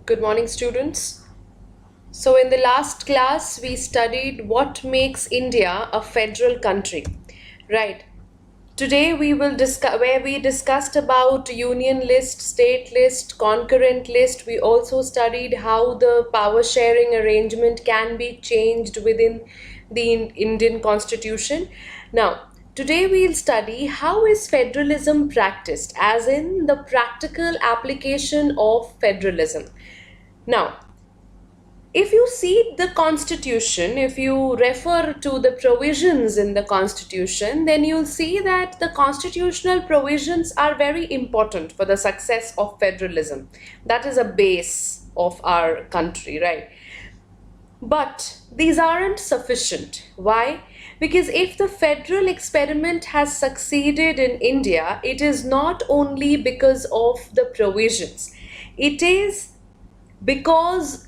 Good morning, students. So, in the last class, we studied what makes India a federal country, right? Today, we will discuss where we discussed about union list, state list, concurrent list. We also studied how the power sharing arrangement can be changed within the Indian Constitution. Now, today we'll study how is federalism practiced, as in the practical application of federalism. Now, if you see the constitution, if you refer to the provisions in the constitution, then you'll see that the constitutional provisions are very important for the success of federalism. That is a base of our country, right? But these aren't sufficient. Why? Because if the federal experiment has succeeded in India, it is not only because of the provisions, it is because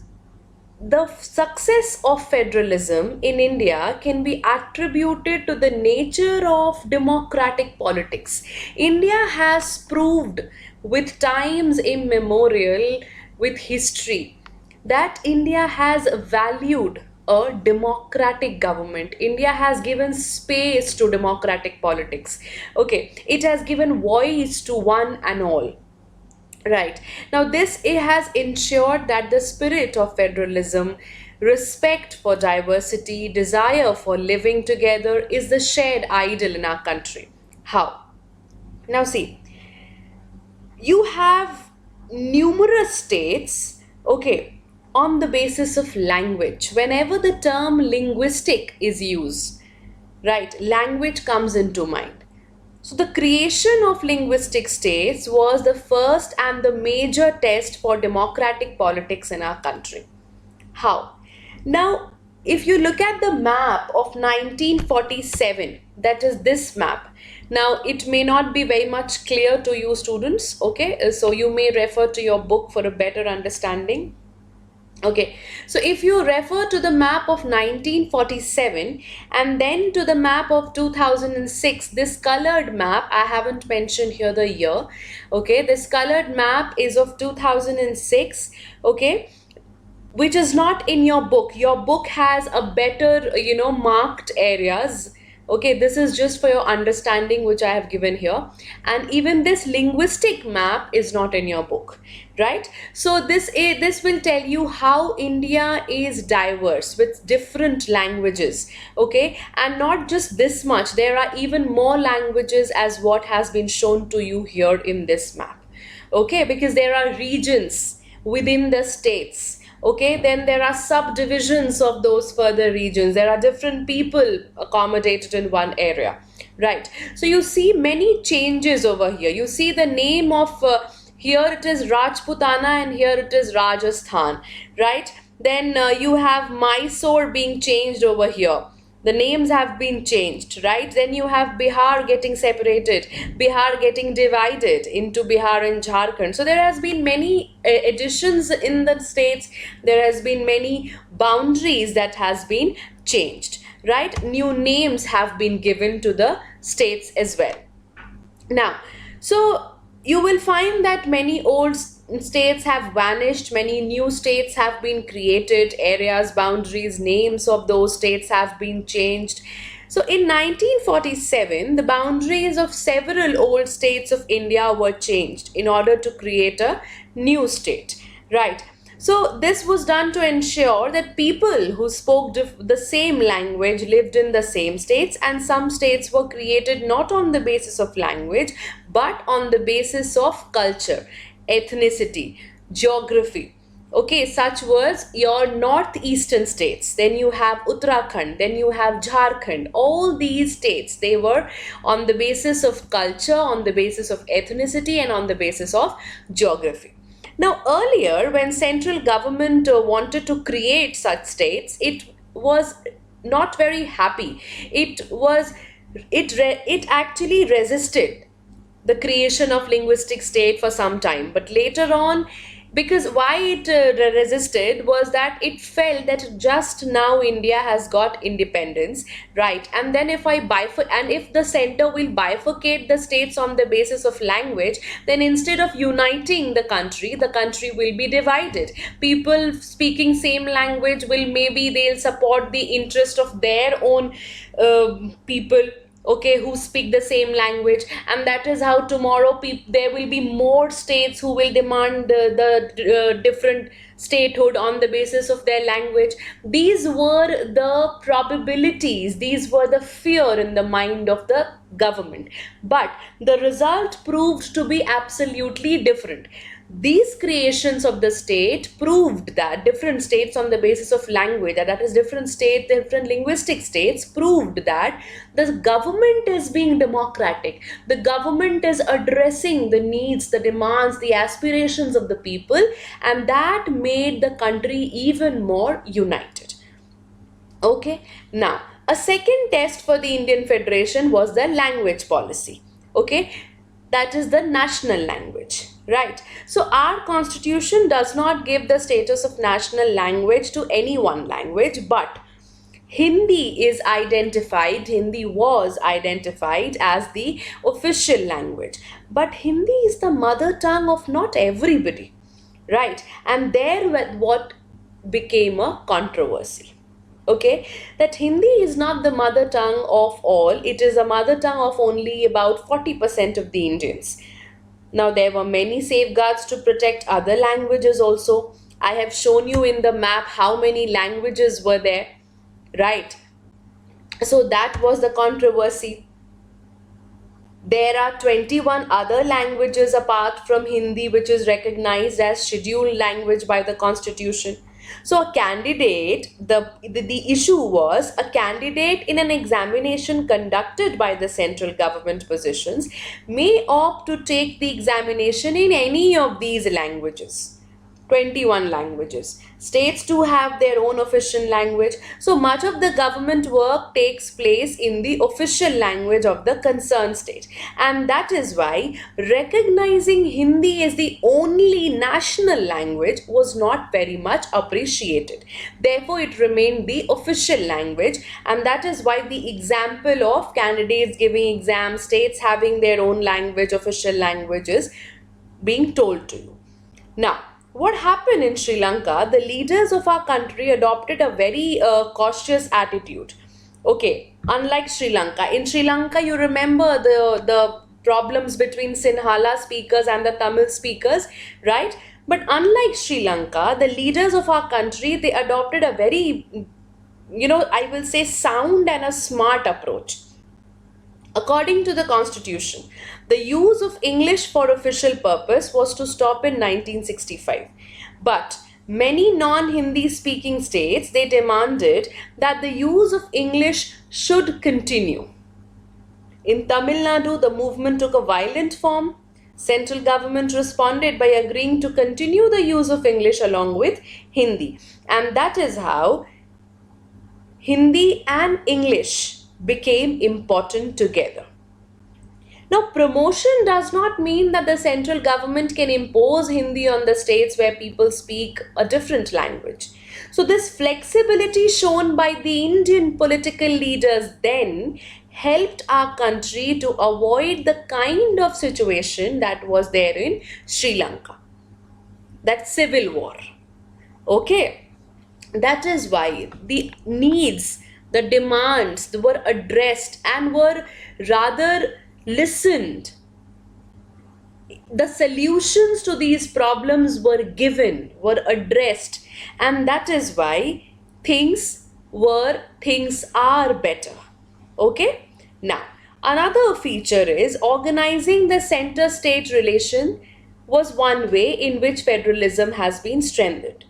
the success of federalism in India can be attributed to the nature of democratic politics. India has proved with times immemorial, with history, that India has valued a democratic government. India has given space to democratic politics. Okay, it has given voice to one and all. Right. Now, this it has ensured that the spirit of federalism, respect for diversity, desire for living together is the shared ideal in our country. How? Now, see, you have numerous states, okay, on the basis of language. Whenever the term linguistic is used, right, language comes into mind. So, the creation of linguistic states was the first and the major test for democratic politics in our country. How? Now, if you look at the map of 1947, that is this map. Now, it may not be very much clear to you students, okay? So, you may refer to your book for a better understanding. Okay, so if you refer to the map of 1947 and then to the map of 2006, this colored map, I haven't mentioned here the year, okay, this colored map is of 2006, okay, which is not in your book. Your book has a better, marked areas. Okay, this is just for your understanding, which I have given here. And even this linguistic map is not in your book, right? So this will tell you how India is diverse with different languages. Okay, and not just this much, there are even more languages as what has been shown to you here in this map. Okay, because there are regions within the states. Okay, then there are subdivisions of those further regions. There are different people accommodated in one area, right? So you see many changes over here. You see the name of here it is Rajputana and here it is Rajasthan, right? Then you have Mysore being changed over here. The names have been changed, right? Then you have Bihar getting separated, Bihar getting divided into Bihar and Jharkhand. So there has been many additions in the states. There has been many boundaries that has been changed, right? New names have been given to the states as well. Now, so you will find that many old states have vanished, many new states have been created, areas, boundaries, names of those states have been changed. So in 1947, the boundaries of several old states of India were changed in order to create a new state, right? So this was done to ensure that people who spoke the same language lived in the same states, and some states were created not on the basis of language but on the basis of culture, ethnicity, geography. Okay, such was your northeastern states. Then you have Uttarakhand, then you have Jharkhand. All these states, they were on the basis of culture, on the basis of ethnicity, and on the basis of geography. Now, earlier, when central government wanted to create such states, it was not very happy. It actually resisted the creation of linguistic state for some time, but later on Because why it resisted was that it felt that just now India has got independence, right? And then if I bifurcate, and if the center will bifurcate the states on the basis of language, then instead of uniting the country will be divided. People speaking same language will, maybe they'll support the interest of their own people, okay, who speak the same language, and that is how tomorrow there will be more states who will demand the different statehood on the basis of their language. These were the probabilities, these were the fear in the mind of the government, but the result proved to be absolutely different. These creations of the state proved that different states on the basis of language, that is different state, different linguistic states, proved that the government is being democratic, the government is addressing the needs, the demands, the aspirations of the people, and that made the country even more united. Okay, now a second test for the Indian Federation was the language policy. Okay, that is the national language, right? So our constitution does not give the status of national language to any one language, but Hindi was identified as the official language. But Hindi is the mother tongue of not everybody, right? And there what became a controversy. Okay, that Hindi is not the mother tongue of all, it is a mother tongue of only about 40% of the Indians. Now, there were many safeguards to protect other languages also. I have shown you in the map how many languages were there, right? So, that was the controversy. There are 21 other languages apart from Hindi which is recognized as scheduled language by the constitution. So a candidate, the issue was a candidate in an examination conducted by the central government positions may opt to take the examination in any of these languages. 21 languages. States too have their own official language. So much of the government work takes place in the official language of the concerned state. And that is why recognizing Hindi as the only national language was not very much appreciated. Therefore, it remained the official language, and that is why the example of candidates giving exams, states having their own language, official languages, being told to you. Now, what happened in Sri Lanka? The leaders of our country adopted a very cautious attitude. Okay, unlike Sri Lanka. In Sri Lanka, you remember the problems between Sinhala speakers and the Tamil speakers, right? But unlike Sri Lanka, the leaders of our country, they adopted a very, I will say sound and a smart approach. According to the constitution, the use of English for official purpose was to stop in 1965. But many non-Hindi speaking states, they demanded that the use of English should continue. In Tamil Nadu, the movement took a violent form. Central government responded by agreeing to continue the use of English along with Hindi. And that is how Hindi and English became important together. Now, promotion does not mean that the central government can impose Hindi on the states where people speak a different language. So, this flexibility shown by the Indian political leaders then helped our country to avoid the kind of situation that was there in Sri Lanka, that civil war. Okay, that is why the needs, the demands were addressed and were rather listened. The solutions to these problems were given, were addressed, and that is why things are better. Okay? Now, another feature is organizing the center-state relation was one way in which federalism has been strengthened.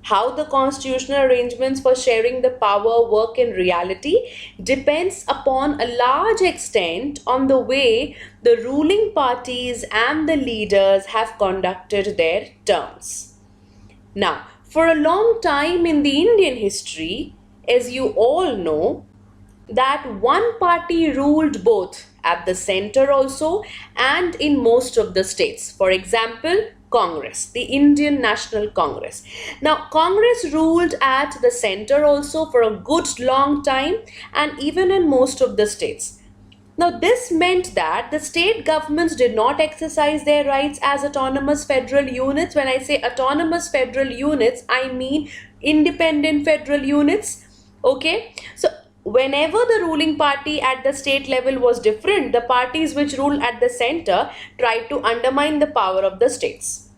How the constitutional arrangements for sharing the power work in reality depends upon a large extent on the way the ruling parties and the leaders have conducted their terms. Now, for a long time in the Indian history, as you all know, that one party ruled both at the center also and in most of the states. For example, Congress, the Indian National Congress. Now, Congress ruled at the center also for a good long time, and even in most of the states. Now, this meant that the state governments did not exercise their rights as autonomous federal units. When I say autonomous federal units, I mean independent federal units. Okay, so whenever the ruling party at the state level was different, the parties which rule at the center tried to undermine the power of the states.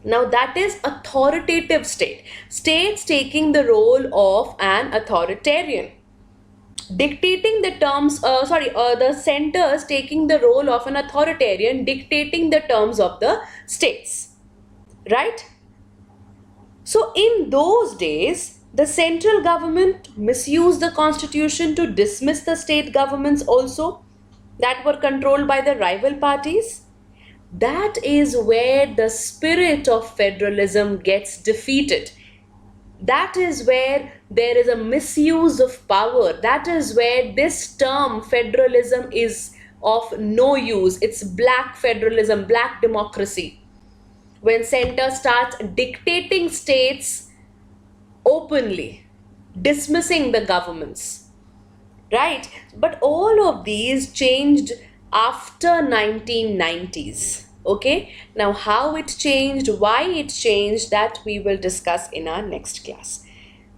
Now, that is authoritative state. States taking the role of an authoritarian, dictating the terms, the centers taking the role of an authoritarian, dictating the terms of the states, right? So, in those days, the central government misused the constitution to dismiss the state governments also that were controlled by the rival parties. That is where the spirit of federalism gets defeated. That is where there is a misuse of power. That is where this term federalism is of no use. It's black federalism, black democracy. When center starts dictating states openly, dismissing the governments, right? But all of these changed after 1990s. Okay, now how it changed, why it changed, that we will discuss in our next class.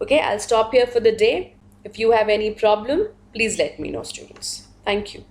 Okay, I'll stop here for the day. If you have any problem, please let me know, students. Thank you.